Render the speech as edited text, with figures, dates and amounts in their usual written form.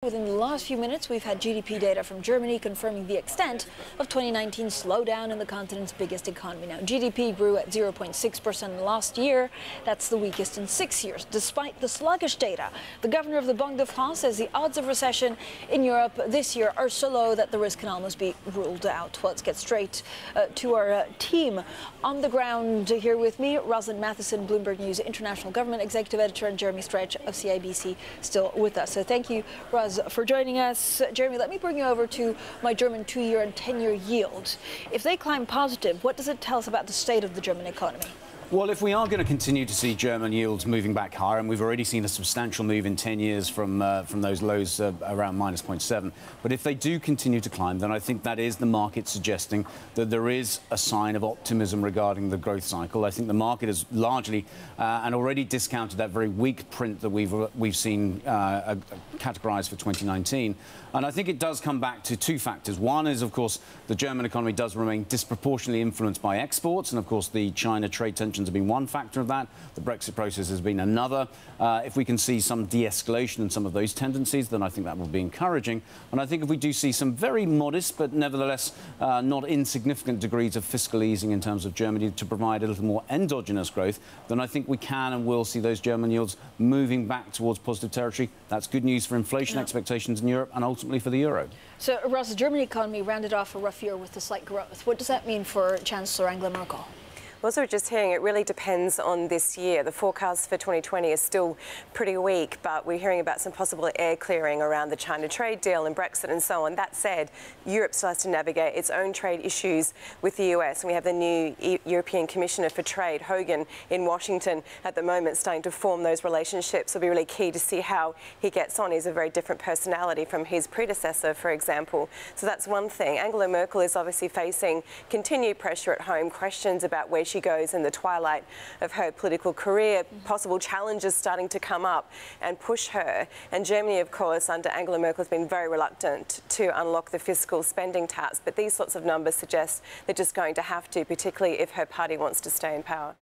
Within the last few minutes, we've had GDP data from Germany confirming the extent of 2019's slowdown in the continent's biggest economy. Now, GDP grew at 0.6% last year. That's the weakest in 6 years. Despite the sluggish data, the governor of the Banque de France says the odds of recession in Europe this year are so low that the risk can almost be ruled out. Well, let's get straight to our team on the ground. Here with me, Rosalind, Mathieson, Bloomberg News International Government Executive Editor, and Jeremy Stretch of CIBC still with us. So thank you, Ros, for joining us. Jeremy, let me bring you over to my German 2-year and 10-year yield. If they climb positive, what does it tell us about the state of the German economy? Well, if we are going to continue to see German yields moving back higher, and we've already seen a substantial move in 10 years from those lows around minus 0.7, but if they do continue to climb, then I think that is the market suggesting that there is a sign of optimism regarding the growth cycle. I think the market has largely and already discounted that very weak print that we've seen categorized for 2019. And I think it does come back to two factors. One is, of course, the German economy does remain disproportionately influenced by exports, and of course the China trade tensions have been one factor of that. The Brexit process has been another. If we can see some de-escalation in some of those tendencies, then I think that will be encouraging. And I think if we do see some very modest, but nevertheless not insignificant degrees of fiscal easing in terms of Germany to provide a little more endogenous growth, then I think we can and will see those German yields moving back towards positive territory. That's good news for inflation expectations in Europe and ultimately for the euro. So, Ross, the German economy rounded off a rough year with a slight growth. What does that mean for Chancellor Angela Merkel? Well, so we're just hearing it really depends on this year. The forecast for 2020 is still pretty weak, but we're hearing about some possible air clearing around the China trade deal and Brexit and so on. That said, Europe still has to navigate its own trade issues with the US. And we have the new European Commissioner for Trade, Hogan, in Washington at the moment, starting to form those relationships. It'll be really key to see how he gets on. He's a very different personality from his predecessor, for example. So that's one thing. Angela Merkel is obviously facing continued pressure at home, questions about where she goes in the twilight of her political career, possible challenges starting to come up and push her. And Germany, of course, under Angela Merkel, has been very reluctant to unlock the fiscal spending tax. But these sorts of numbers suggest they're just going to have to, particularly if her party wants to stay in power.